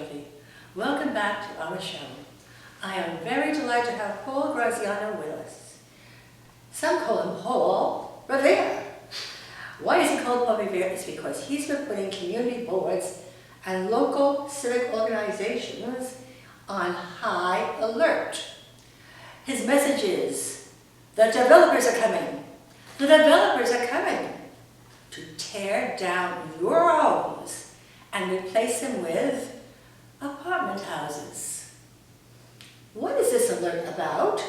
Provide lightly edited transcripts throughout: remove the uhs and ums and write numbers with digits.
everybody. Welcome back to our show. I am very delighted to have Paul Graziano with us. Some call him Paul Revere. Why is he called Paul Revere? It's because he's been putting community boards and local civic organizations on high alert. His message is, the developers are coming. The developers are coming to tear down your homes and replace them with apartment houses. What is this alert about?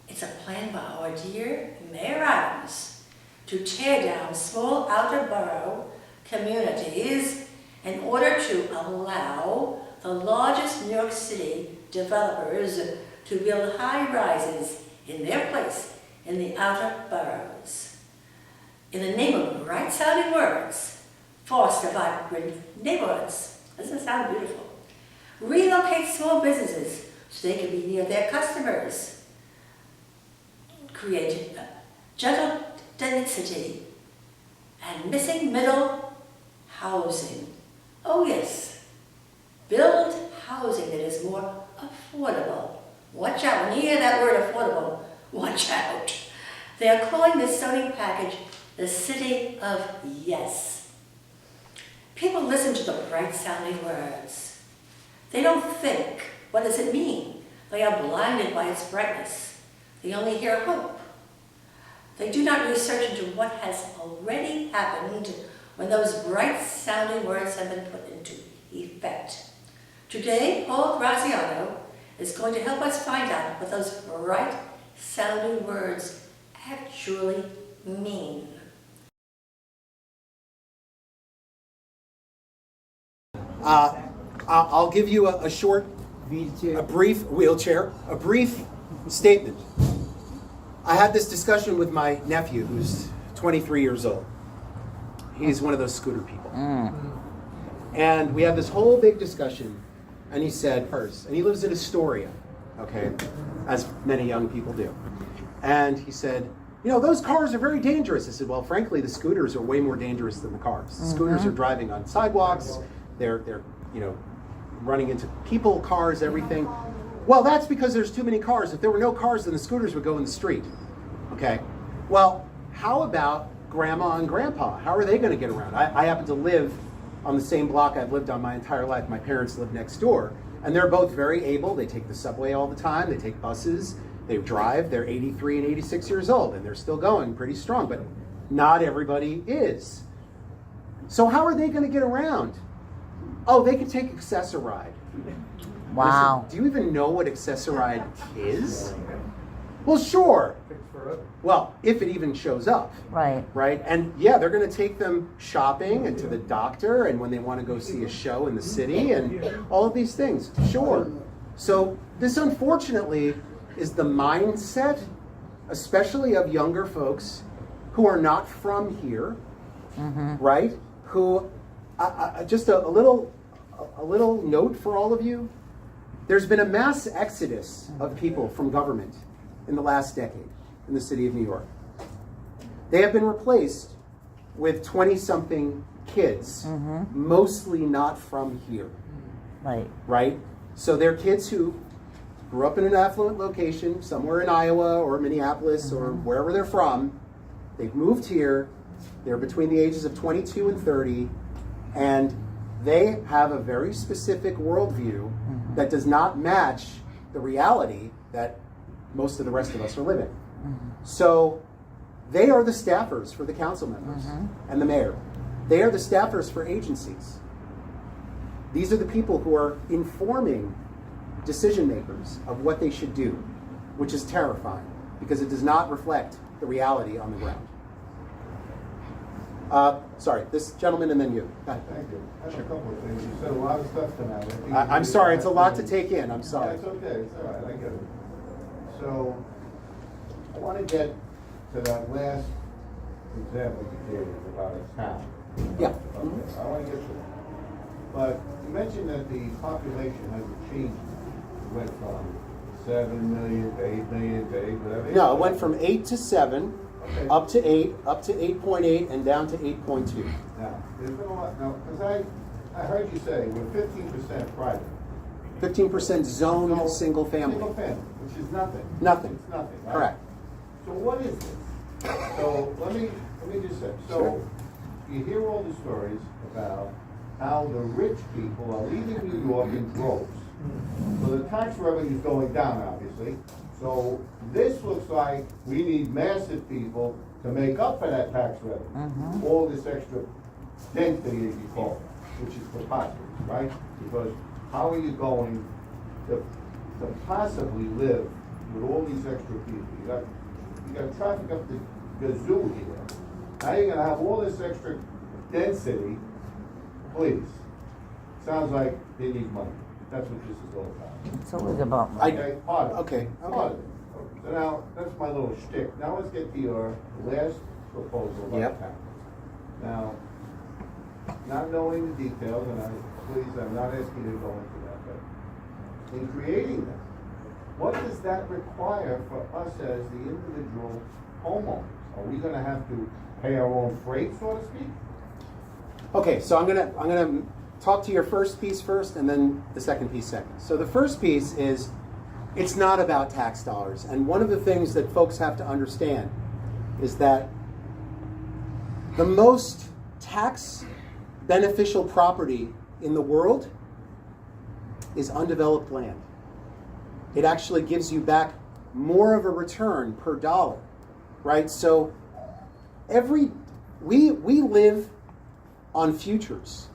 It's a plan by our dear Mayor Adams to tear down small outer borough communities in order to allow the largest New York City developers to build high-rises in their place in the outer boroughs. In the name of right-sounding words, foster vibrant neighborhoods. Doesn't it sound beautiful? Relocate small businesses so they can be near their customers. Create gentle density and missing middle housing. Oh yes, build housing that is more affordable. Watch out, when you hear that word affordable, watch out. They are calling this zoning package the City of Yes. People listen to the bright-sounding words. They don't think, what does it mean? They are blinded by its brightness. They only hear hope. They do not research into what has already happened when those bright-sounding words have been put into effect. Today, Paul Graziano is going to help us find out what those bright-sounding words actually mean. I'll give you a brief statement. I had this discussion with my nephew, who's 23 years old. He's one of those scooter people. And we had this whole big discussion, and he said, and he lives in Astoria, okay, as many young people do. And he said, you know, those cars are very dangerous. I said, well, frankly, the scooters are way more dangerous than the cars. The scooters are driving on sidewalks. They're running into people, cars, everything. Well, that's because there's too many cars. If there were no cars, then the scooters would go in the street. Okay. Well, how about grandma and grandpa? How are they going to get around? I happen to live on the same block I've lived on my entire life. My parents live next door, and they're both very able. They take the subway all the time. They take buses. They drive. They're 83 and 86 years old, and they're still going pretty strong, but not everybody is. So how are they going to get around? Oh, they can take Accessoride. Wow. Listen, do you even know what Accessoride is? Well, sure. Well, if it even shows up. Right. Right? And yeah, they're going to take them shopping and to the doctor and when they want to go see a show in the city and all of these things. Sure. So this, unfortunately, is the mindset, especially of younger folks who are not from here, right? Who, just a little note for all of you. There's been a mass exodus of people from government in the last decade in the city of New York. They have been replaced with 20-something kids, mostly not from here. Right. Right? So they're kids who grew up in an affluent location, somewhere in Iowa or Minneapolis or wherever they're from. They've moved here. They're between the ages of 22 and 30, and they have a very specific worldview that does not match the reality that most of the rest of us are living. So they are the staffers for the council members and the mayor. They are the staffers for agencies. These are the people who are informing decision makers of what they should do, which is terrifying because it does not reflect the reality on the ground. Sorry, this gentleman and then you. Thank you. I have a couple of things. You said a lot of stuff tonight. I'm sorry, it's a lot to take in. I'm sorry. It's okay. It's all right. I get it. So, I want to get to that last example you gave about a town. Yeah. Okay. I want to get to that. But you mentioned that the population hasn't changed. It went from 7 million to 8 million to 8 whatever. No, it went from 8 to 7. Okay. Up to 8, up to 8.8, and down to 8.2. Now, there's been a lot, now, because I heard you say we're 15% private. 15% zoned So, single family. Single family, which is nothing. Nothing. It's nothing, right? Correct. So what is this? So let me just say, so Sure. you hear all the stories about how the rich people are leaving New York in droves. So the tax revenue is going down, obviously. So this looks like we need massive people to make up for that tax revenue. All this extra density, as you call it, which is preposterous, right? Because how are you going to possibly live with all these extra people? You got traffic up the gazoo here. Now you're gonna have all this extra density. Please. Sounds like they need money. That's what this is all about. It's always about money. Okay, part of it. Okay, Part of it. So now, that's my little shtick. Now let's get to your last proposal about Yep. tax. Now, not knowing the details, and I'm not asking you to go into that, but in creating that, what does that require for us as the individual homeowners? Are we gonna have to pay our own freight, so to speak? Okay, so I'm gonna talk to your first piece first, and then the second piece second. So the first piece is, it's not about tax dollars, and one of the things that folks have to understand is that the most tax beneficial property in the world is undeveloped land. It actually gives you back more of a return per dollar, right? So we live on futures.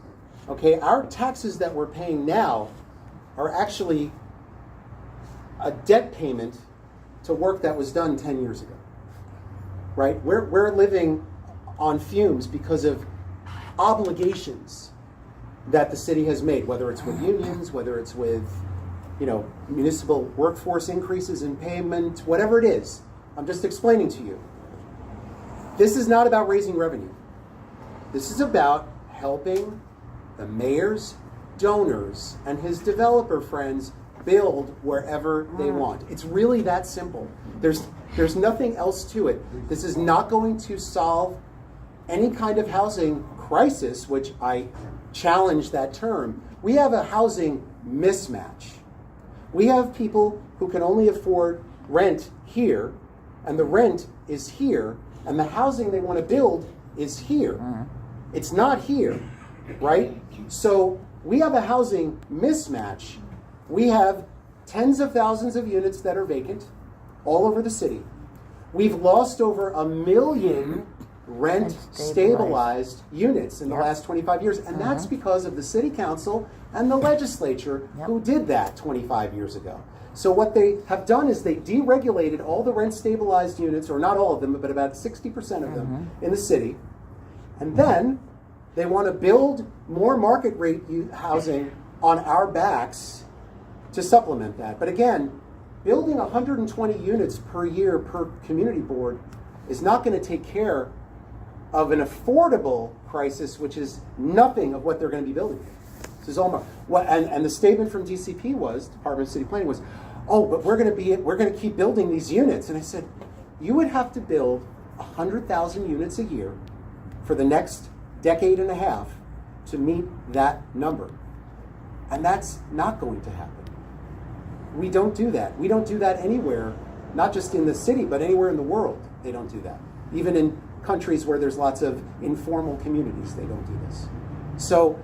Okay, our taxes that we're paying now are actually a debt payment to work that was done 10 years ago. Right? We're living on fumes because of obligations that the city has made, whether it's with unions, whether it's with, municipal workforce increases in payment, whatever it is. I'm just explaining to you. This is not about raising revenue. This is about helping the mayor's donors and his developer friends build wherever they want. It's really that simple. There's nothing else to it. This is not going to solve any kind of housing crisis, which I challenge that term. We have a housing mismatch. We have people who can only afford rent here, and the rent is here, and the housing they want to build is here. It's not here, right? So we have a housing mismatch. We have tens of thousands of units that are vacant all over the city. We've lost over 1 million rent stabilized units in the last 25 years, and that's because of the city council and the legislature who did that 25 years ago. So what they have done is they deregulated all the rent stabilized units, or not all of them, but about 60% of them in the city, and then they want to build more market rate housing on our backs to supplement that. But again, building 120 units per year per community board is not going to take care of an affordable crisis, which is nothing of what they're going to be building. This is all and the statement from DCP was, Department of City Planning was, oh, but we're going to keep building these units. And I said, you would have to build 100,000 units a year for the next decade and a half to meet that number. And that's not going to happen. We don't do that. We don't do that anywhere, not just in the city, but anywhere in the world. They don't do that. Even in countries where there's lots of informal communities, they don't do this. So,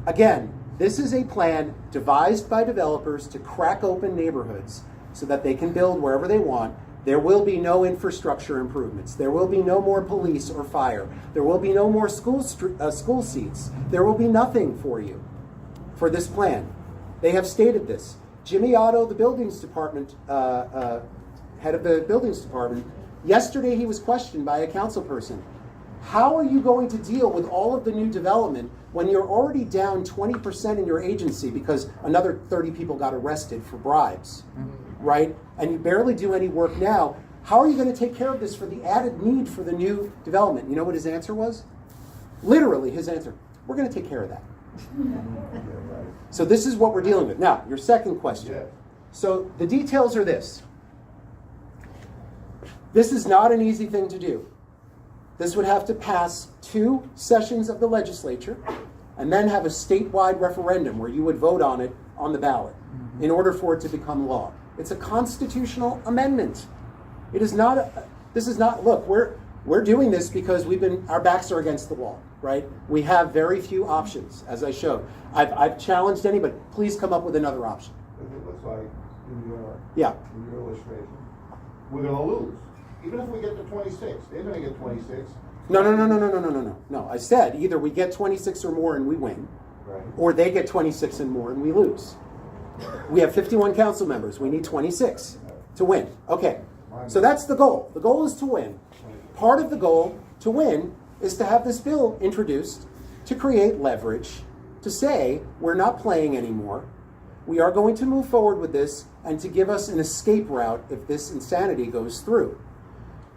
again, this is a plan devised by developers to crack open neighborhoods so that they can build wherever they want. There will be no infrastructure improvements. There will be no more police or fire. There will be no more school seats. There will be nothing for you for this plan. They have stated this. Jimmy Otto, the buildings department, head of the buildings department, yesterday he was questioned by a council person. How are you going to deal with all of the new development when you're already down 20% in your agency because another 30 people got arrested for bribes, right? And you barely do any work now. How are you going to take care of this for the added need for the new development? You know what his answer was? Literally, his answer, we're going to take care of that. So this is what we're dealing with. Now, your second question. Yes. So the details are this. This is not an easy thing to do. This would have to pass 2 sessions of the legislature. and then have a statewide referendum where you would vote on it on the ballot in order for it to become law. It's a constitutional amendment. It is not, this is not, look, we're doing this because our backs are against the wall, right? We have very few options, as I showed. I've challenged anybody, please come up with another option. It looks like in your, Yeah. in your illustration, we're gonna lose. Even if we get to 26, they're gonna get 26. No. I said either we get 26 or more and we win, Right. or they get 26 and more and we lose. We have 51 council members. We need 26 to win. Okay, so that's the goal. The goal is to win. Part of the goal to win is to have this bill introduced to create leverage to say we're not playing anymore. We are going to move forward with this and to give us an escape route if this insanity goes through.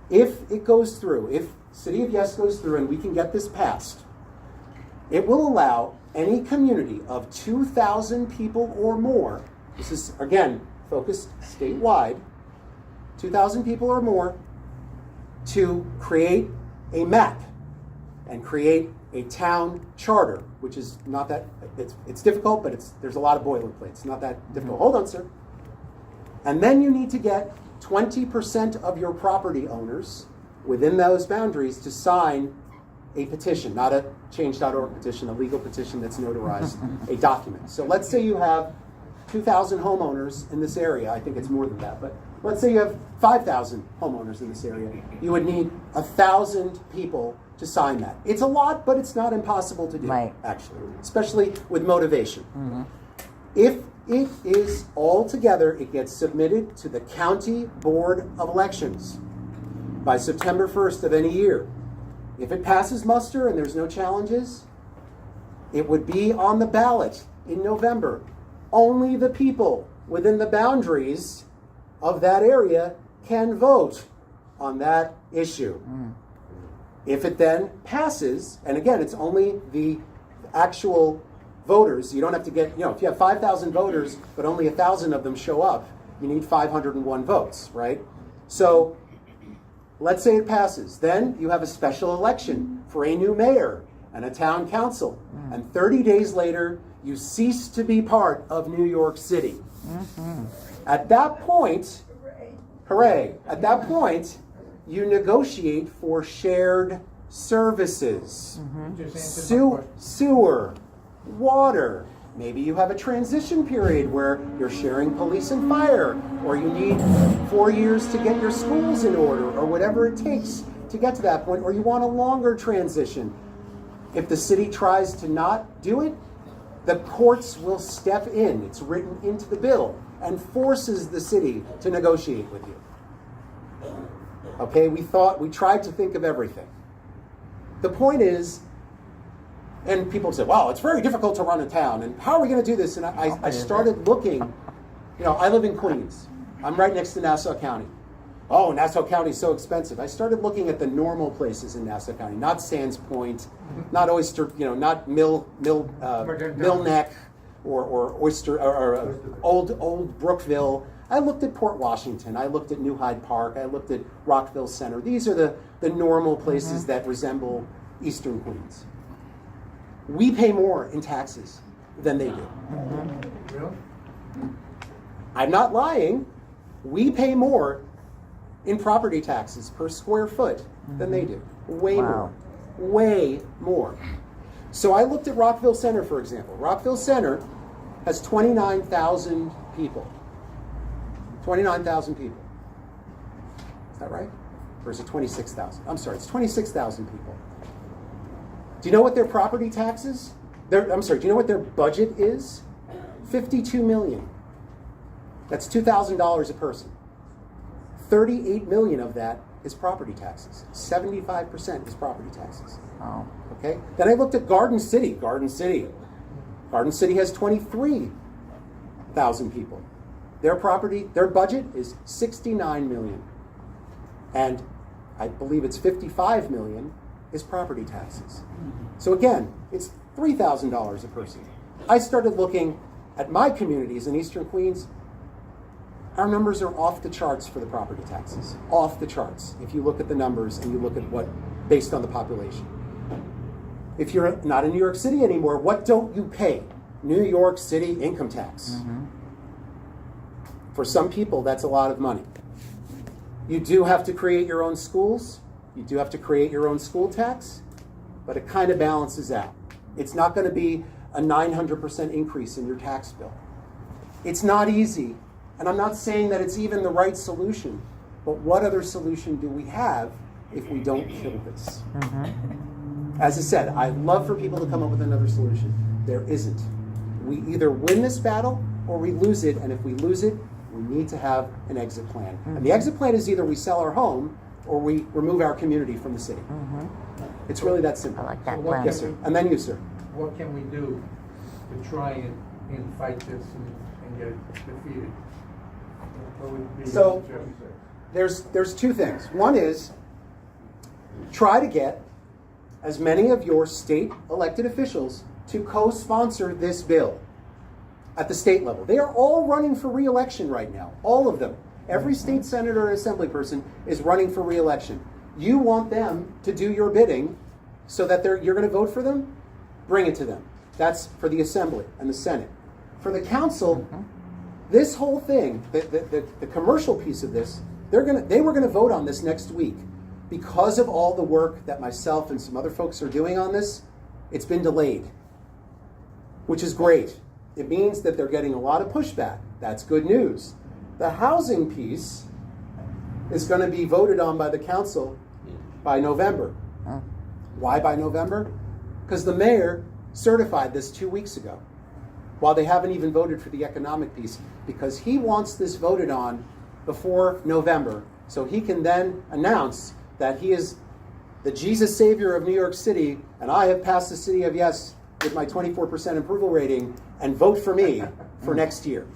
If it goes through, if City of Yes goes through and we can get this passed, it will allow any community of 2,000 people or more, this is, again, focused statewide, 2,000 people or more, to create a map and create a town charter, which is not that, it's difficult, but there's a lot of boilerplate. It's not that difficult. Hold on, sir. And then you need to get 20% of your property owners within those boundaries to sign a petition, not a change.org petition, a legal petition that's notarized, a document. So let's say you have 2,000 homeowners in this area. I think it's more than that, but let's say you have 5,000 homeowners in this area. You would need 1,000 people to sign that. It's a lot, but it's not impossible to do, right, actually, especially with motivation. If it is all together, it gets submitted to the County Board of Elections by September 1st of any year. If it passes muster and there's no challenges, it would be on the ballot in November. Only the people within the boundaries of that area can vote on that issue. If it then passes, and again, it's only the actual voters, you don't have to get, if you have 5,000 voters, but only 1,000 of them show up, you need 501 votes, right? So let's say it passes. Then you have a special election for a new mayor and a town council. And 30 days later, you cease to be part of New York City. At that point, hooray, at that point, you negotiate for shared services. Sewer, water. Maybe you have a transition period where you're sharing police and fire, or you need 4 years to get your schools in order, or whatever it takes to get to that point, or you want a longer transition. If the city tries to not do it, the courts will step in. It's written into the bill and forces the city to negotiate with you. Okay, we tried to think of everything. The point is, and people say, wow, it's very difficult to run a town, and how are we going to do this? And I started looking, I live in Queens. I'm right next to Nassau County. Oh, Nassau County is so expensive. I started looking at the normal places in Nassau County, not Sands Point, not Oyster, not Mill Neck, or Oyster, or Old Brookville. I looked at Port Washington. I looked at New Hyde Park. I looked at Rockville Center. These are the normal places that resemble Eastern Queens. We pay more in taxes than they do. Really? I'm not lying. We pay more in property taxes per square foot than they do. Way more. Way more. So I looked at Rockville Center, for example. Rockville Center has 29,000 people. 29,000 people. Is that right? Or is it 26,000? I'm sorry, it's 26,000 people. Do you know what their property taxes? Do you know what their budget is? $52 million. That's $2,000 a person. 38 million of that is property taxes. 75% is property taxes. Oh. Okay? Then I looked at Garden City. Garden City has 23,000 people. Their budget is 69 million. And I believe it's 55 million is property taxes. So again, it's $3,000 a person. I started looking at my communities in Eastern Queens. Our numbers are off the charts for the property taxes. Off the charts. If you look at the numbers and you look at what, based on the population. If you're not in New York City anymore, what don't you pay? New York City income tax. For some people, that's a lot of money. You do have to create your own schools. You do have to create your own school tax, but it kind of balances out. It's not going to be a 900% increase in your tax bill. It's not easy, and I'm not saying that it's even the right solution, but what other solution do we have if we don't kill this? As I said, I'd love for people to come up with another solution. There isn't. We either win this battle or we lose it, and if we lose it, we need to have an exit plan. And the exit plan is either we sell our home or we remove our community from the city. It's really that simple. I like that So plan. Yes, sir. And then you, sir. What can we do to try and fight this and get it defeated? What would be So- your suggestion? There's two things. One is try to get as many of your state elected officials to co-sponsor this bill at the state level. They are all running for re-election right now, all of them. Every state senator and assembly person is running for re-election. You want them to do your bidding so that you're going to vote for them? Bring it to them. That's for the assembly and the Senate. For the council, this whole thing, the commercial piece of this, they were going to vote on this next week. Because of all the work that myself and some other folks are doing on this, it's been delayed, which is great. It means that they're getting a lot of pushback. That's good news. The housing piece is going to be voted on by the council by November. Why by November? Because the mayor certified this 2 weeks ago, while they haven't even voted for the economic piece, because he wants this voted on before November, so he can then announce that he is the Jesus Savior of New York City, and I have passed the city of yes with my 24% approval rating, and vote for me for next year.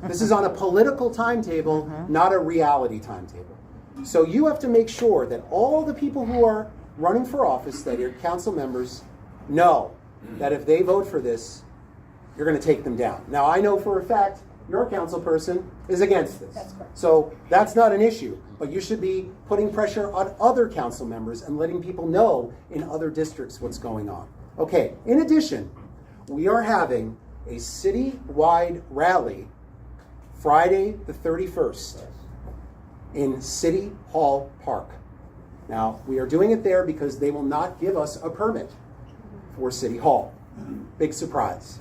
This is on a political timetable, not a reality timetable. So you have to make sure that all the people who are running for office, that are council members, know that if they vote for this, you're going to take them down. Now, I know for a fact your council person is against this. That's correct. So that's not an issue, but you should be putting pressure on other council members and letting people know in other districts what's going on. Okay, in addition, we are having a city-wide rally Friday the 31st in City Hall Park. Now, we are doing it there because they will not give us a permit for City Hall. Big surprise.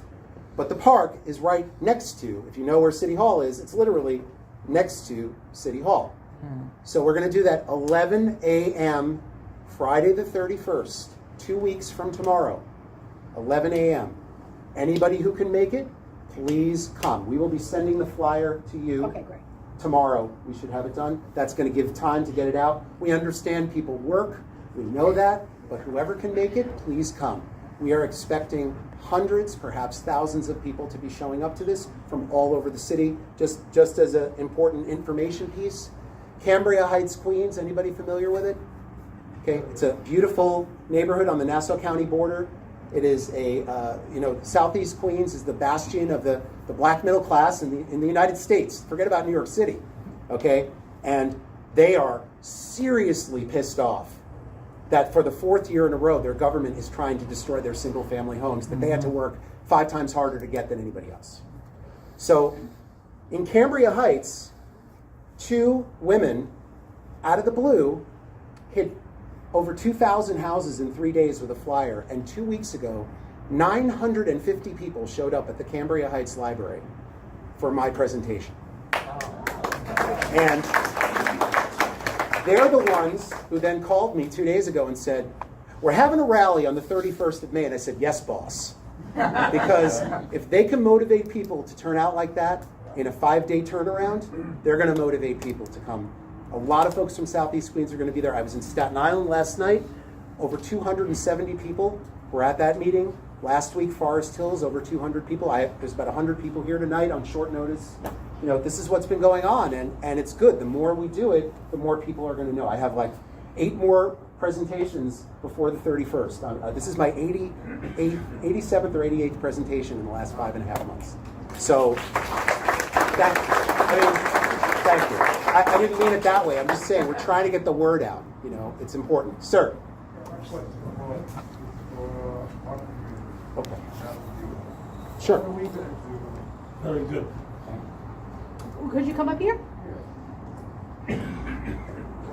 But the park is right next to, if you know where City Hall is, it's literally next to City Hall. So we're going to do that 11 a.m. Friday the 31st, 2 weeks from tomorrow, 11 a.m. Anybody who can make it, please come. We will be sending the flyer to you. Okay, great. Tomorrow. We should have it done. That's going to give time to get it out. We understand people work. We know that. But whoever can make it, please come. We are expecting hundreds, perhaps thousands of people to be showing up to this from all over the city. Just as an important information piece, Cambria Heights, Queens, anybody familiar with it? Okay, it's a beautiful neighborhood on the Nassau County border. It is Southeast Queens is the bastion of the black middle class in the United States. Forget about New York City, okay? And they are seriously pissed off that for the fourth year in a row, their government is trying to destroy their single-family homes that they had to work 5 times harder to get than anybody else. So in Cambria Heights, 2 women out of the blue hit over 2,000 houses in 3 days with a flyer, and 2 weeks ago, 950 people showed up at the Cambria Heights Library for my presentation. And they're the ones who then called me 2 days ago and said, we're having a rally on the 31st of May. And I said, yes, boss. Because if they can motivate people to turn out like that in a 5-day turnaround, they're going to motivate people to come. A lot of folks from Southeast Queens are going to be there. I was in Staten Island last night. Over 270 people were at that meeting. Last week, Forest Hills, over 200 people. There's about 100 people here tonight on short notice. You know, this is what's been going on, and it's good. The more we do it, the more people are going to know. I have like 8 more presentations before the 31st. This is my 87th or 88th presentation in the last 5.5 months. So, thank you. I didn't mean it that way. I'm just saying we're trying to get the word out. You know, it's important. Sir. Sure. What are we gonna do? Very good. Could you come up here? What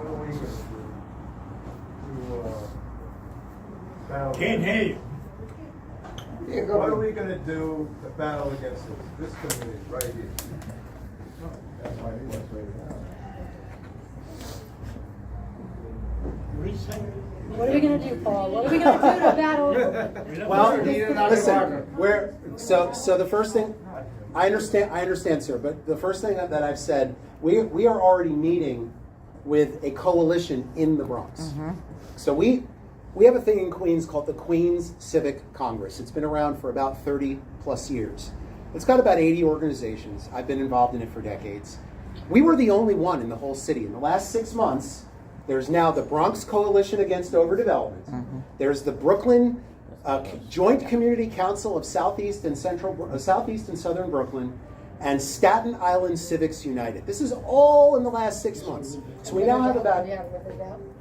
are we gonna do? Battle? Can't hear you. What are we gonna do to battle against this community right here? That's why he wants right now. What are we gonna do, Paul? What are we gonna do to battle? Well, listen, so the first thing, I understand, sir, but the first thing that I've said, we are already meeting with a coalition in the Bronx. So we have a thing in Queens called the Queens Civic Congress. It's been around for about 30 plus years. It's got about 80 organizations. I've been involved in it for decades. We were the only one in the whole city. In the last 6 months, there's now the Bronx Coalition Against Overdevelopment. There's the Brooklyn Joint Community Council of Southeast and Southern Brooklyn, and Staten Island Civics United. This is all in the last 6 months. So we now have about,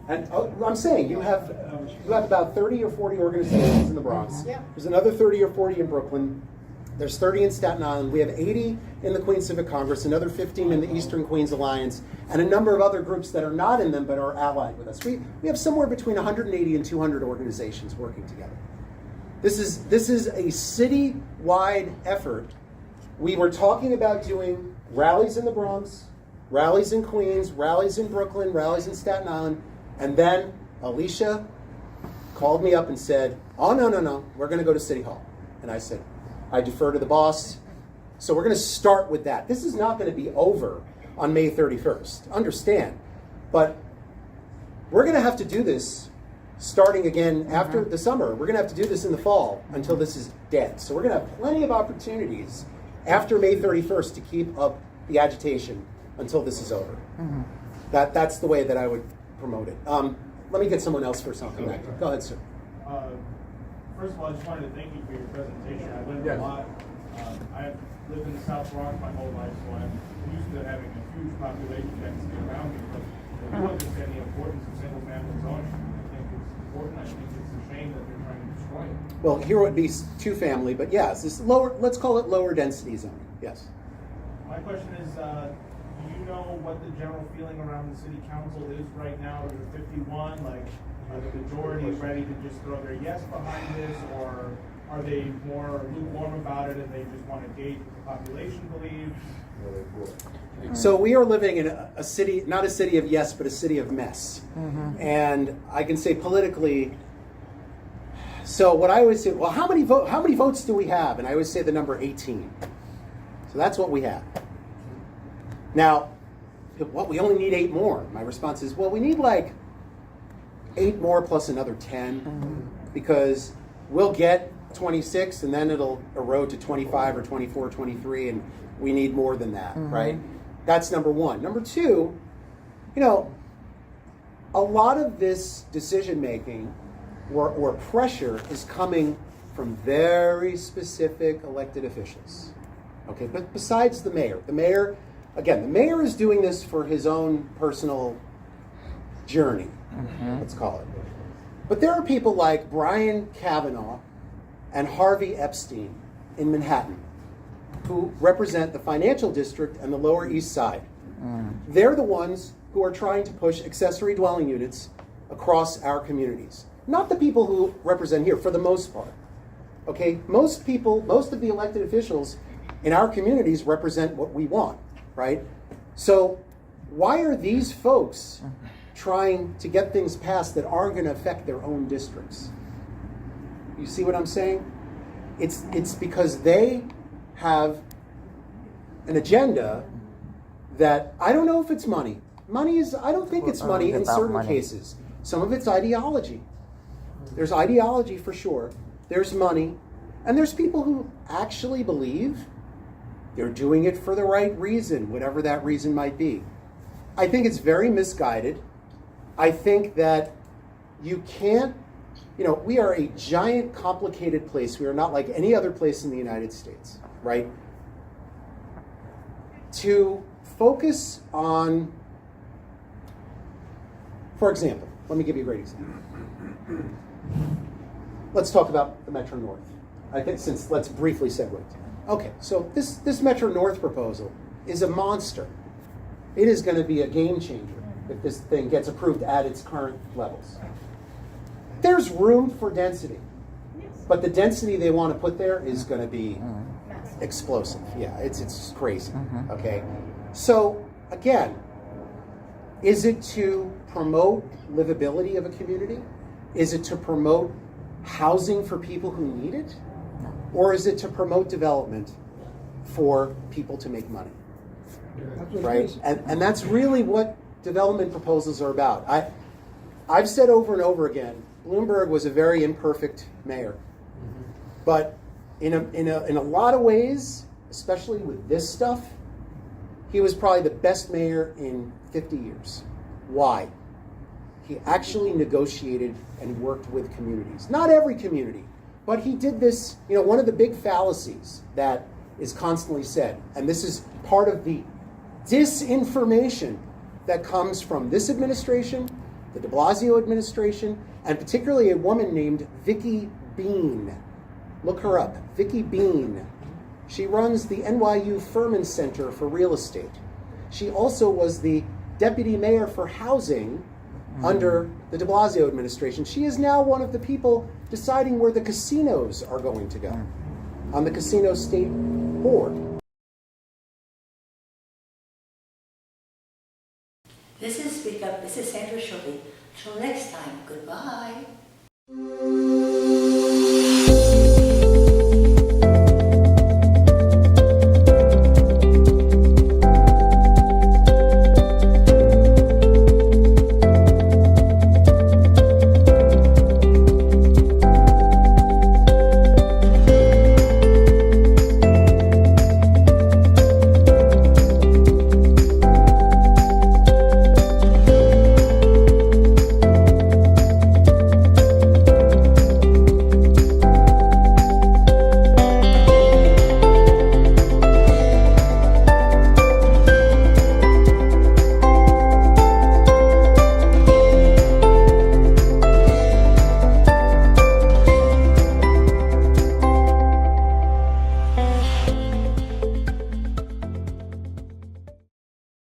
and I'm saying you have about 30 or 40 organizations in the Bronx. There's another 30 or 40 in Brooklyn. There's 30 in Staten Island. We have 80 in the Queens Civic Congress, another 15 in the Eastern Queens Alliance, and a number of other groups that are not in them but are allied with us. We have somewhere between 180 and 200 organizations working together. This is a city-wide effort. We were talking about doing rallies in the Bronx, rallies in Queens, rallies in Brooklyn, rallies in Staten Island, and then Alicia called me up and said, oh, no, we're going to go to City Hall. And I said, I defer to the boss. So we're going to start with that. This is not going to be over on May 31st. Understand. But we're going to have to do this starting again after the summer. We're going to have to do this in the fall until this is dead. So we're going to have plenty of opportunities after May 31st to keep up the agitation until this is over. That's the way that I would promote it. Let me get someone else for something. Go ahead, sir. First of all, I just wanted to thank you for your presentation. I learned Yes. a lot. I've lived in the South Bronx my whole life, so I'm used to having a huge population density around me. But I do understand the importance of single-family zoning. I think it's important. I think it's a shame that they're trying to destroy it. Well, here would be two-family, but yes, this lower. Let's call it lower density zoning. Yes. My question is, do you know what the general feeling around the city council is right now? Is it 51? Like, are the majority ready to just throw their yes behind this, or are they more lukewarm about it and they just want to gauge what the population believes? So we are living in a city, not a city of yes, but a city of mess. And I can say politically, so what I always say, well, how many votes do we have? And I always say the number 18. So that's what we have. Now, what, we only need 8 more. My response is, well, we need like 8 more plus another 10, because we'll get 26 and then it'll erode to 25 or 24, 23, and we need more than that, right? That's number one. Number two, a lot of this decision making or pressure is coming from very specific elected officials. Okay, but besides the mayor, the mayor is doing this for his own personal journey, let's call it. But there are people like Brian Kavanaugh and Harvey Epstein in Manhattan who represent the financial district and the Lower East Side. They're the ones who are trying to push accessory dwelling units across our communities. Not the people who represent here, for the most part. Okay, most of the elected officials in our communities represent what we want, right? So why are these folks trying to get things passed that aren't going to affect their own districts? You see what I'm saying? It's because they have an agenda that I don't know if it's money. I don't think it's money in certain cases. Some of it's ideology. There's ideology for sure. There's money. And there's people who actually believe they're doing it for the right reason, whatever that reason might be. I think it's very misguided. I think that you can't, we are a giant, complicated place. We are not like any other place in the United States, right? To focus on, for example, let me give you a great example. Let's talk about the Metro North. I think let's briefly segue. Okay, so this Metro North proposal is a monster. It is going to be a game changer if this thing gets approved at its current levels. There's room for density, but the density they want to put there is going to be explosive. Yeah, it's crazy. Okay, so again, is it to promote livability of a community? Is it to promote housing for people who need it? Or is it to promote development for people to make money? Right? And that's really what development proposals are about. I've said over and over again, Bloomberg was a very imperfect mayor. But in a lot of ways, especially with this stuff, he was probably the best mayor in 50 years. Why? He actually negotiated and worked with communities. Not every community, but he did this. You know, one of the big fallacies that is constantly said, and this is part of the disinformation that comes from this administration, the de Blasio administration, and particularly a woman named Vicki Bean. Look her up, Vicki Bean. She runs the NYU Furman Center for Real Estate. She also was the deputy mayor for housing under the de Blasio administration. She is now one of the people deciding where the casinos are going to go on the Casino State Board. This is Speak Up. This is Sandra Shelby. Till next time, goodbye.